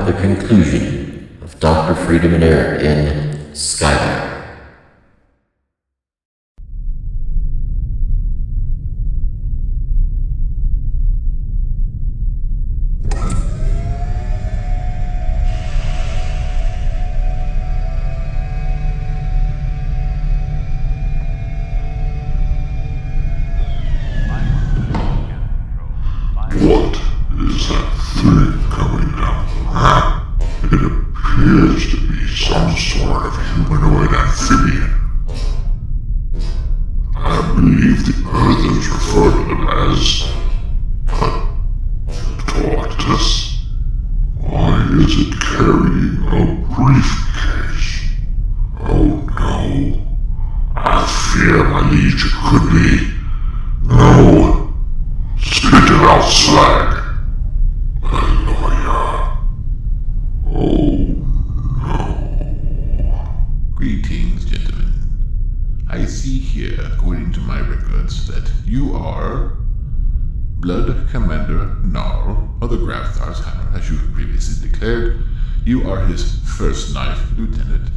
now the conclusion of Dr. Freedom and Air in SKYDARK. What is that thing coming down the ramp? It appears to be some sort of humanoid amphibian. I believe the Earthers refer to them as a tortoise. Why is it carrying a briefcase? Oh no. I fear my liege it could be. No. Spit it out, slag! Lawyer. Oh no. Greetings, gentlemen. I see here, according to my records, that you are Blood Commander Gnarl of the Graftar's Hammer, as you have previously declared. You are his first knife lieutenant.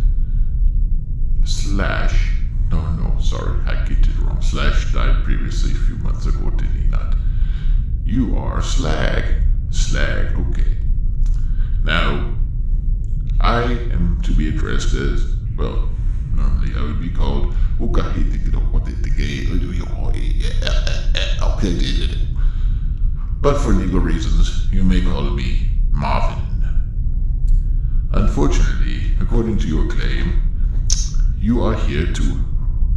Sorry, I get it wrong. Slash died previously a few months ago, did he not? You are Slag. Slag, okay. Now, I am to be addressed as, well, normally I would be called but for legal reasons, you may call me Marvin. Unfortunately, according to your claim, you are here to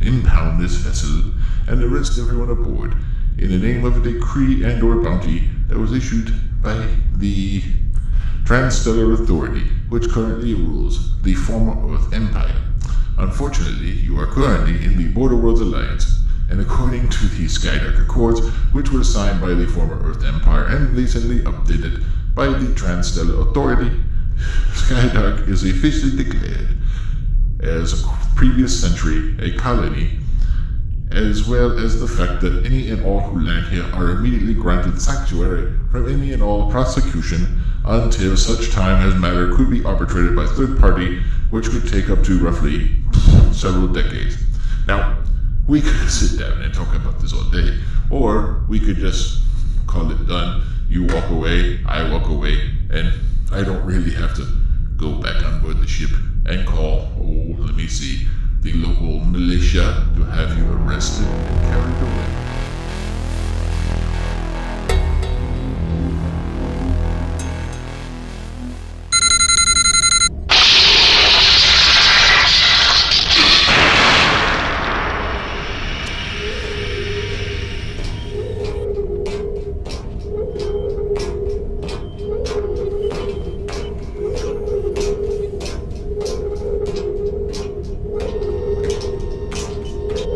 impound this vessel and arrest everyone aboard in the name of a decree and or bounty that was issued by the Transstellar Authority, which currently rules the former Earth Empire. Unfortunately, you are currently in the Border Worlds Alliance, and according to the SKYDARK Accords, which were signed by the former Earth Empire and recently updated by the Transstellar Authority, SKYDARK is officially declared as a previous century a colony, as well as the fact that any and all who land here are immediately granted sanctuary from any and all prosecution until such time as matter could be arbitrated by third party, which could take up to roughly several decades. Now, we could sit down and talk about this all day, or we could just call it done. You walk away, I walk away, and I don't really have to go back on board the ship and call, the local militia to have you arrested and carried away.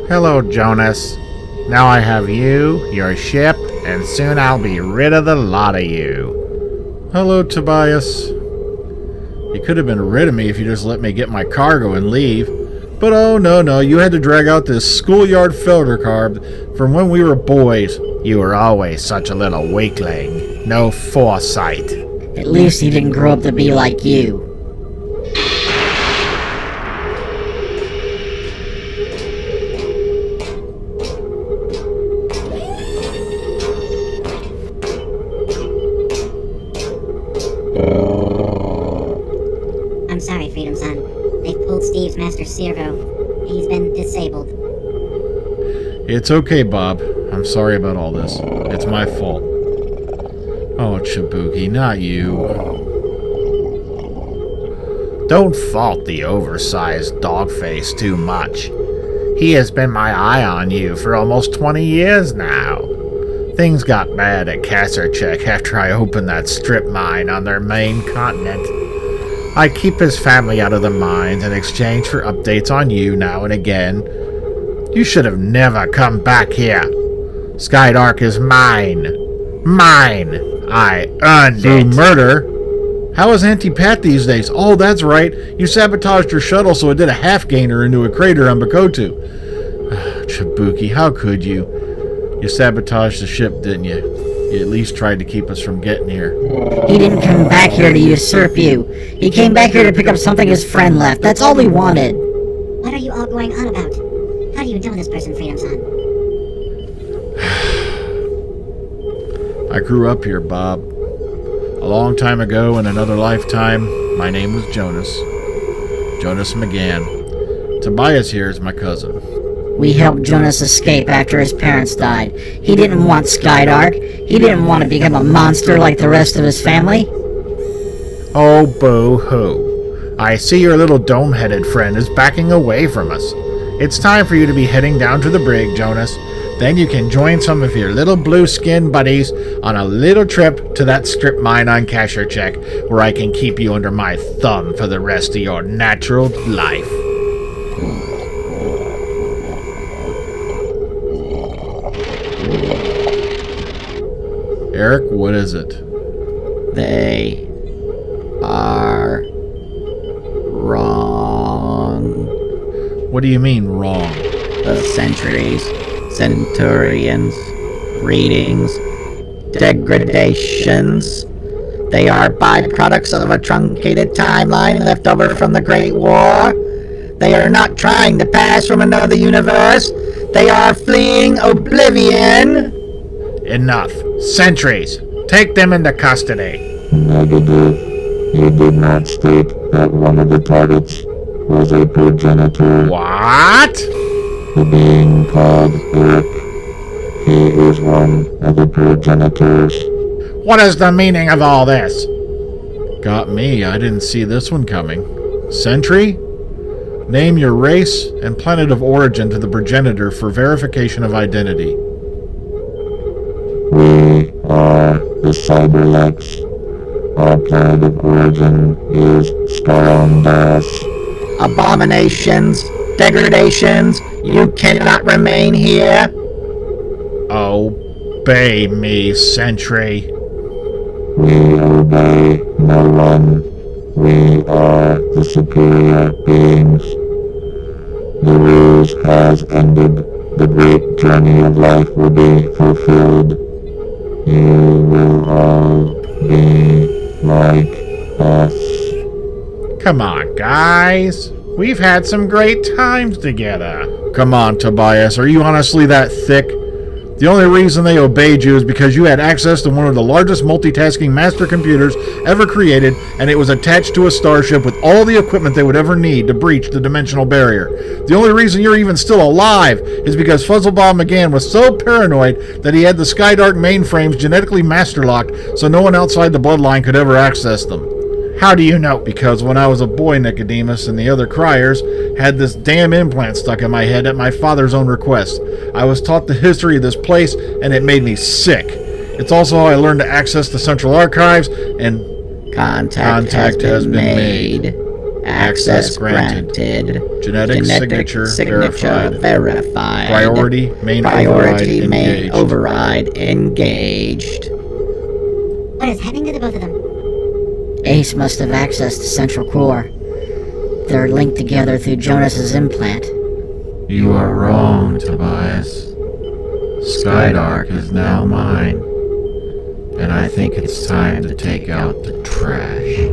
Hello, Jonas. Now I have you, your ship, and soon I'll be rid of the lot of you. Hello, Tobias. You could have been rid of me if you just let me get my cargo and leave. But oh, no, you had to drag out this schoolyard filter carb from when we were boys. You were always such a little weakling. No foresight. At least he didn't grow up to be like you. I'm sorry, Freedom Son. They've pulled Steve's Master Servo. He's been disabled. It's okay, Bob. I'm sorry about all this. It's my fault. Oh, Chibuki, not you. Don't fault the oversized dogface too much. He has been my eye on you for almost 20 years now. Things got bad at Kassercheck after I opened that strip mine on their main continent. I keep his family out of the mines in exchange for updates on you now and again. You should have never come back here. SKYDARK is mine. Mine! I earned it. Through murder? How is Auntie Pat these days? Oh, that's right. You sabotaged her shuttle so it did a half-gainer into a crater on Bakotu. Chibuki, how could you? You sabotaged the ship, didn't you? He at least tried to keep us from getting here. He didn't come back here to usurp you. He came back here to pick up something his friend left. That's all he wanted. What are you all going on about? How do you know this person, Freedom Son? I grew up here, Bob. A long time ago, in another lifetime, my name was Jonas. Jonas McGann. Tobias here is my cousin. We helped Jonas escape after his parents died. He didn't want SKYDARK. He didn't want to become a monster like the rest of his family. Oh, boo-hoo. I see your little dome-headed friend is backing away from us. It's time for you to be heading down to the brig, Jonas. Then you can join some of your little blue-skinned buddies on a little trip to that strip mine on Casher Check, where I can keep you under my thumb for the rest of your natural life. Eric, what is it? They are wrong. What do you mean, wrong? The centuries, centurions, readings, degradations. They are byproducts of a truncated timeline left over from the Great War. They are not trying to pass from another universe. They are fleeing oblivion. Enough. Sentries. Take them into custody. Negative. He did not state that one of the targets was a progenitor. What? The being called Eric. He is one of the progenitors. What is the meaning of all this? Got me. I didn't see this one coming. Sentry? Name your race and planet of origin to the progenitor for verification of identity. We are the Cyberlex. Our planet of origin is Skyondas. Abominations, degradations, you cannot remain here. Obey me, Sentry. We obey no one. We are the superior beings. The ruse has ended. The great journey of life will be fulfilled. You will all be like us. Come on, guys. We've had some great times together. Come on, Tobias. Are you honestly that thick? The only reason they obeyed you is because you had access to one of the largest multitasking master computers ever created, and it was attached to a starship with all the equipment they would ever need to breach the dimensional barrier. The only reason you're even still alive is because Fuzzlebob McGann was so paranoid that he had the SKYDARK mainframes genetically master-locked so no one outside the bloodline could ever access them. How do you know? Because when I was a boy, Nicodemus and the other criers had this damn implant stuck in my head at my father's own request. I was taught the history of this place, and it made me sick. It's also how I learned to access the Central Archives, and Contact has been made. Access granted. Genetic signature verified. Priority main override engaged. What is happening to the both of them? Ace must have accessed the central core. They're linked together through Jonas's implant. You are wrong, Tobias. SKYDARK is now mine, and I think it's time to take out the trash.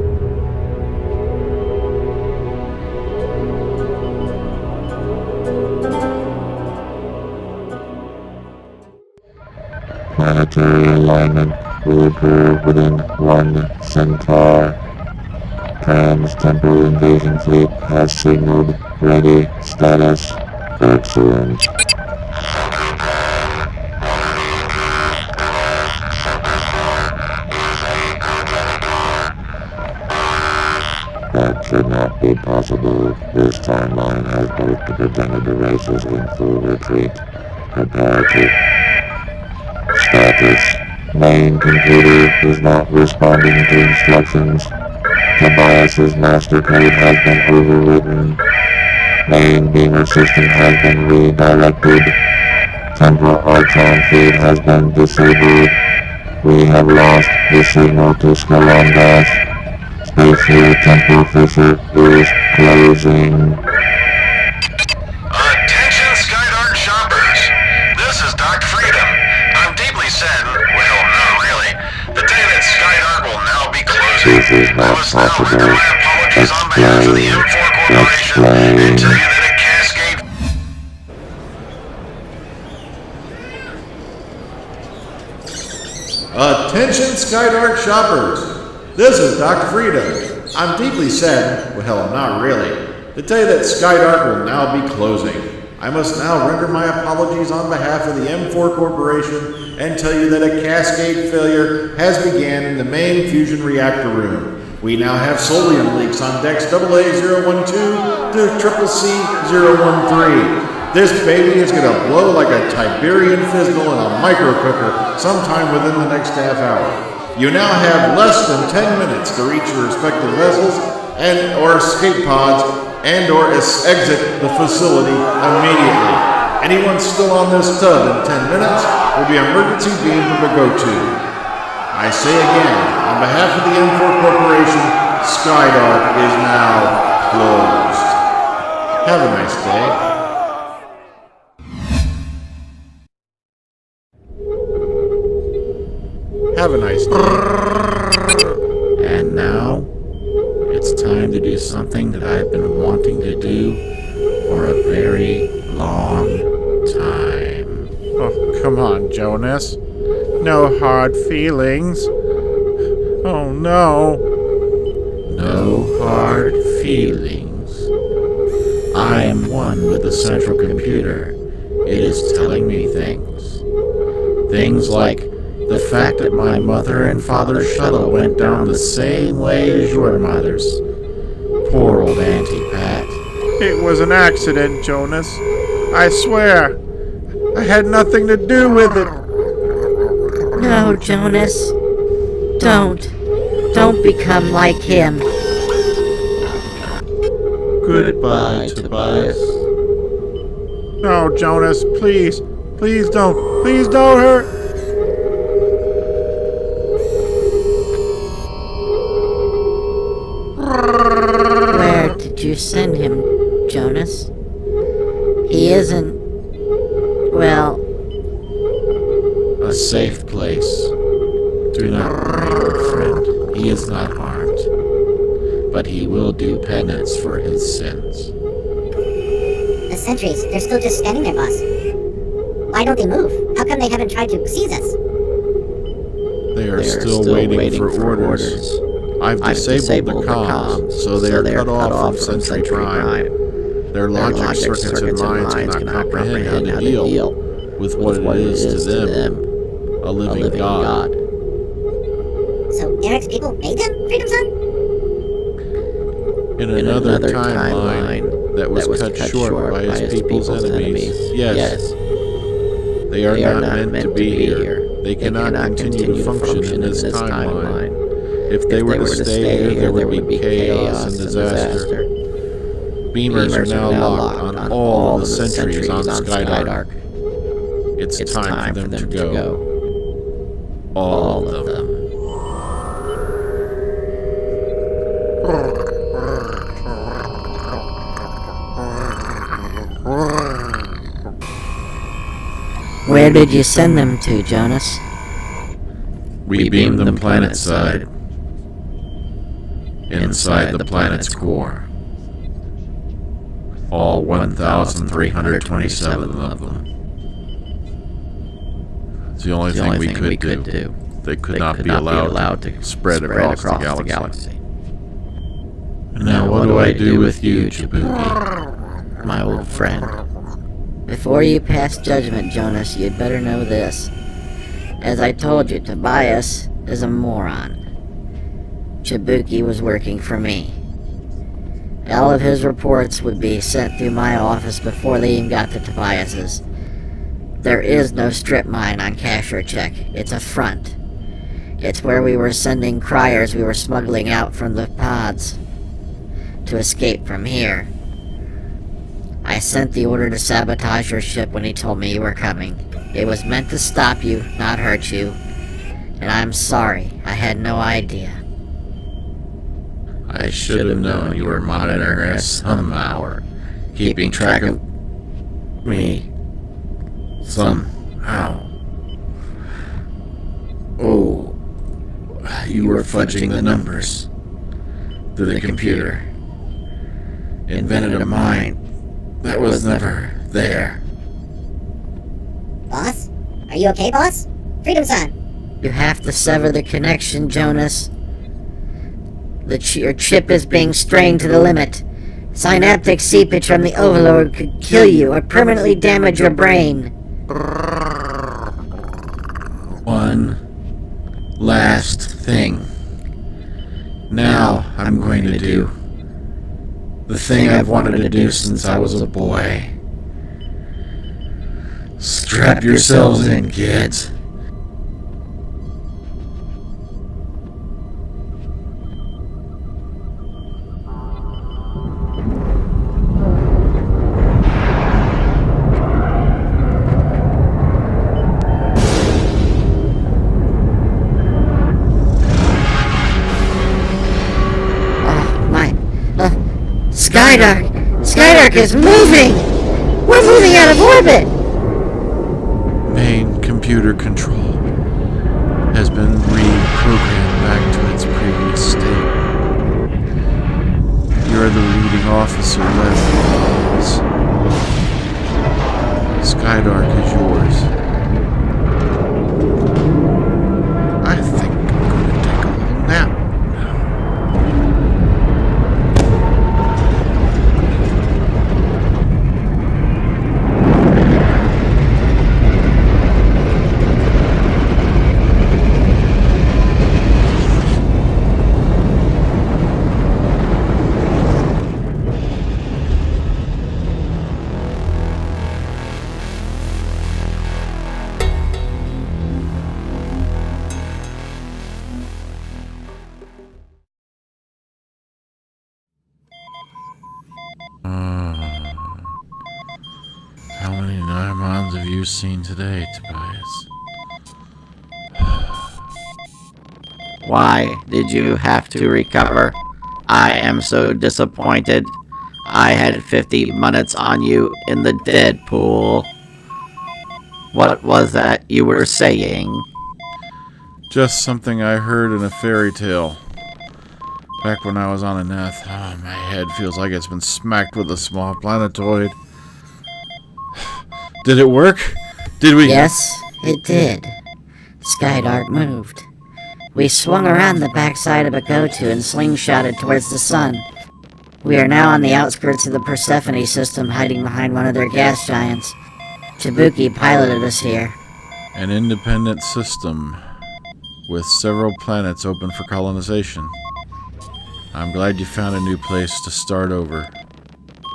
Planetary alignment will occur within 1 centaur. Trans-temporal invasion fleet has signaled ready status. Excellent. That should not be possible. This timeline has both the progenitor races in full retreat. Prepare to... Status. Main computer is not responding to instructions. Tobias's master code has been overwritten. Main beamer system has been redirected. Temporal Archon feed has been disabled. We have lost the signal to Skyondas. Spatial temporal fissure is closing. Attention SKYDARK shoppers! This is Dr. Freedom. I'm deeply saddened, well, no, This is not possible. Explain. Explain. Attention SKYDARK shoppers! This is Dr. Freedom. I'm deeply saddened, well, not really, to tell you that SKYDARK will now be closing. I must now render my apologies on behalf of the M4 Corporation and tell you that a cascade failure has began in the main fusion reactor room. We now have solium leaks on decks AA012 to CCC013. This baby is going to blow like a Tiberian fizzle in a micro cooker sometime within the next half hour. You now have less than 10 minutes to reach your respective vessels and or escape pods and or exit the facility immediately. Anyone still on this tub in 10 minutes will be emergency beamed to the go-to. I say again, on behalf of the M4 Corporation, SKYDARK is now closed. Have a nice day. Have a nice day. And now, it's time to do something that I've been wanting to do for a very long time. Oh, come on, Jonas. No hard feelings. Oh, no. No hard feelings. I am one with the central computer. It is telling me things. Things like the fact that my mother and father's shuttle went down the same way as your mother's. Poor old Auntie Pat. It was an accident, Jonas. I swear. I had nothing to do with it. No, Jonas. Don't. Don't become like him. Goodbye, Tobias. No, Jonas, please. Please don't. Please don't hurt. Where did you send him, Jonas? He isn't... well... A safe place. Do not worry, friend. He is not harmed. But he will do penance for his sins. The sentries, they're still just standing there, boss. Why don't they move? How come they haven't tried to seize us? They are still waiting for orders. I've disabled the comms, so they are cut off from Sentry Prime. Their logic circuits and minds cannot comprehend how to deal with what it is to them, a living god. So Eric's people made them Freedom Sun? In another timeline that was cut short by his people's enemies, yes. They are not meant to be here. They cannot continue to function in this timeline. If they were to stay here, there would be chaos and disaster. Beamers are now locked on all the sentries on SKYDARK. It's time for them to go. All of them. Where did you send them to, Jonas? We beamed them planet-side. Inside the planet's core. All 1,327 of them. It's the only thing we could do. They could not be allowed to spread across the galaxy. And now what do I do with you, Jabuki? My old friend. Before you pass judgment, Jonas, you'd better know this. As I told you, Tobias is a moron. Jabuki was working for me. All of his reports would be sent through my office before they even got to Tobias's. There is no strip mine on Cashier Check. It's a front. It's where we were sending criers we were smuggling out from the pods to escape from here. I sent the order to sabotage your ship when he told me you were coming. It was meant to stop you, not hurt you. And I'm sorry, I had no idea. I should have known you were monitoring us somehow, keeping track of me somehow. Oh, You were fudging the numbers through the computer. Invented a mind that was never there. Boss? Are you okay, boss? Freedom Son! You have to sever the connection, Jonas. Your chip is being strained to the limit. Synaptic seepage from the overload could kill you or permanently damage your brain. One last thing. Now I'm going to do the thing I've wanted to do since I was a boy. Strap yourselves in, kids. SKYDARK! SKYDARK is moving! We're moving out of orbit! Main computer control has been reprogrammed back to its previous state. You're the leading officer, Leslie. SKYDARK is yours. I think I'm going to take a little nap now. How many Nymons have you seen today, Tobias? Why did you have to recover? I am so disappointed. I had 50 minutes on you in the dead pool. What was that you were saying? Just something I heard in a fairy tale. Back when I was on a Neth. Oh, my head feels like it's been smacked with a small planetoid. Did it work? Did we... Yes, it did. SKYDARK moved. We swung around the backside of a go-to and slingshotted towards the sun. We are now on the outskirts of the Persephone system, hiding behind one of their gas giants. Chibuki piloted us here. An independent system with several planets open for colonization. I'm glad you found a new place to start over.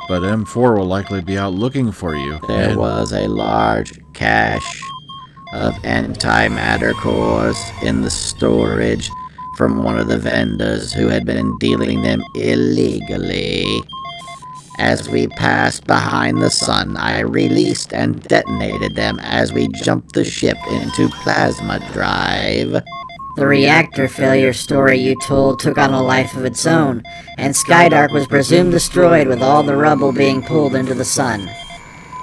But M4 will likely be out looking for you. There was a large cache of antimatter cores in the storage from one of the vendors who had been dealing them illegally. As we passed behind the sun, I released and detonated them as we jumped the ship into plasma drive. The reactor failure story you told took on a life of its own, and SKYDARK was presumed destroyed with all the rubble being pulled into the sun.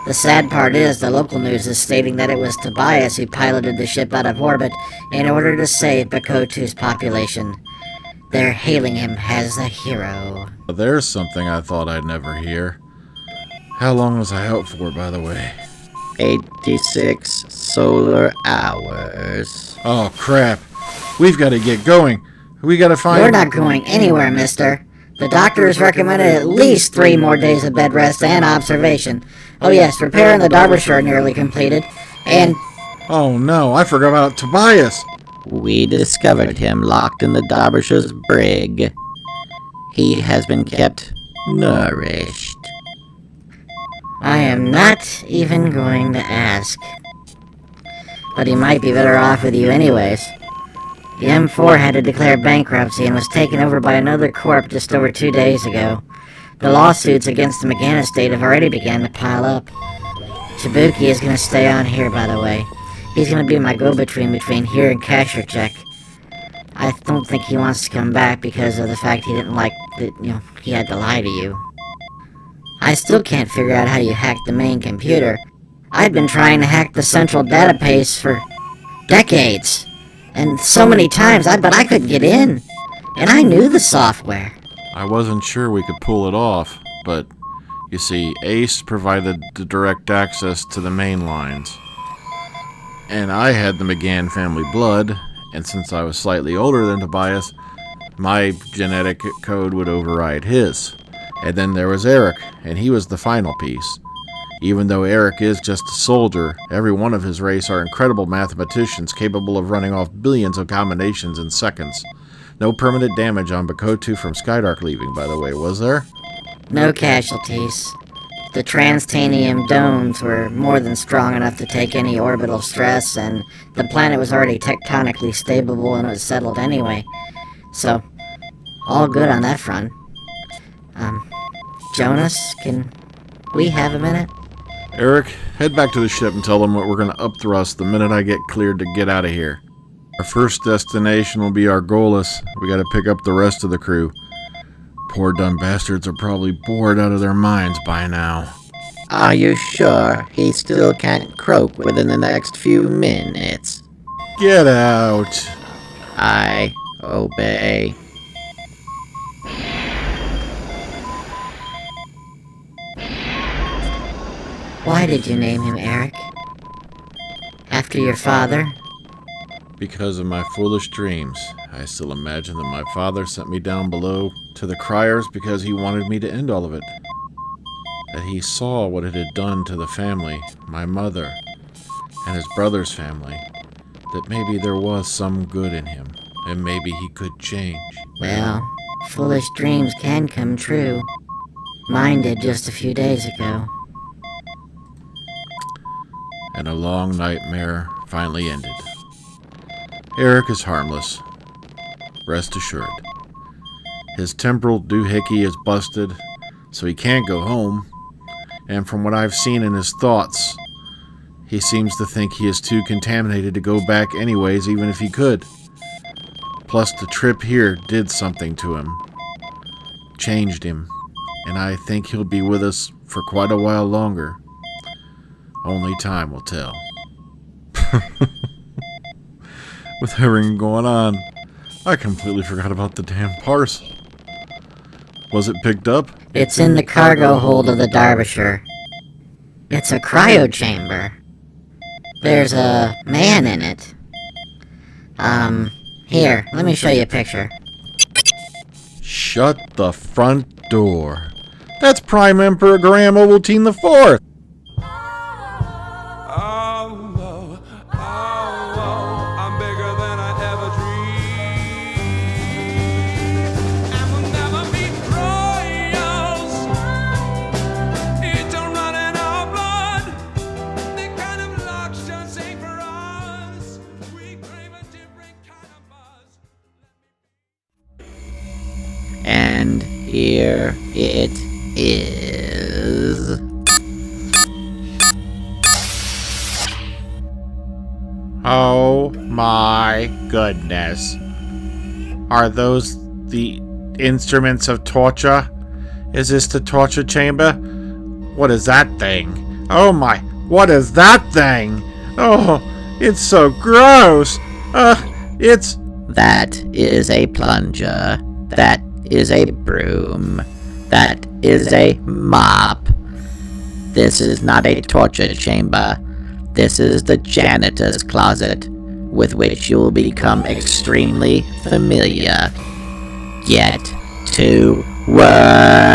The sad part is, the local news is stating that it was Tobias who piloted the ship out of orbit in order to save Bakotu's population. They're hailing him as a hero. There's something I thought I'd never hear. How long was I out for, by the way? 86 solar hours. Oh, crap. We've got to get going. We got to find... You're not going anywhere, mister. The doctor has recommended at least 3 more days of bed rest and observation. Oh yes, repair in the Derbyshire nearly completed. And... Oh no, I forgot about Tobias. We discovered him locked in the Derbyshire's brig. He has been kept nourished. I am not even going to ask. But he might be better off with you anyways. The M4 had to declare bankruptcy and was taken over by another corp just over 2 days ago. The lawsuits against the McGann estate have already begun to pile up. Chibuki is going to stay on here, by the way. He's going to be my go-between between here and Cashier Check. I don't think he wants to come back because of the fact he didn't like that, he had to lie to you. I still can't figure out how you hacked the main computer. I've been trying to hack the central database for decades. And so many times, but I couldn't get in. And I knew the software. I wasn't sure we could pull it off, but you see, Ace provided the direct access to the main lines. And I had the McGann family blood, and since I was slightly older than Tobias, my genetic code would override his. And then there was Eric, and he was the final piece. Even though Eric is just a soldier, every one of his race are incredible mathematicians capable of running off billions of combinations in seconds. No permanent damage on Bakotu from SKYDARK leaving, by the way, was there? No casualties. The transtanium domes were more than strong enough to take any orbital stress, and the planet was already tectonically stable and was settled anyway. So, all good on that front. Jonas, can we have a minute? Eric, head back to the ship and tell them that we're going to upthrust the minute I get cleared to get out of here. Our first destination will be Argolis. We got to pick up the rest of the crew. Poor dumb bastards are probably bored out of their minds by now. Are you sure he still can't croak within the next few minutes? Get out! I obey. Why did you name him Eric? After your father? Because of my foolish dreams. I still imagine that my father sent me down below to the criers because he wanted me to end all of it. That he saw what it had done to the family, my mother, and his brother's family. That maybe there was some good in him, and maybe he could change. Well, foolish dreams can come true. Mine did just a few days ago. And a long nightmare finally ended. Eric is harmless. Rest assured. His temporal doohickey is busted, so he can't go home. And from what I've seen in his thoughts, he seems to think he is too contaminated to go back anyways, even if he could. Plus, the trip here did something to him. Changed him. And I think he'll be with us for quite a while longer. Only time will tell. With everything going on, I completely forgot about the damn parcel. Was it picked up? It's in the cargo hold of the Derbyshire. It's a cryo chamber. There's a man in it. Here, let me show you a picture. Shut the front door. That's Prime Emperor Graham Ovaltine IV. I'm bigger than I ever dreamed. And we'll never be royals. It don't run in our blood. The kind of luck just ain't for us. We crave a different kind of buzz. And here it is. Oh my goodness. Are those the instruments of torture? Is this the torture chamber? What is that thing? Oh my, what is that thing? Oh, it's so gross. It's... That is a plunger. That is a broom. That is a mop. This is not a torture chamber. This is the janitor's closet, with which you will become extremely familiar. Get to work!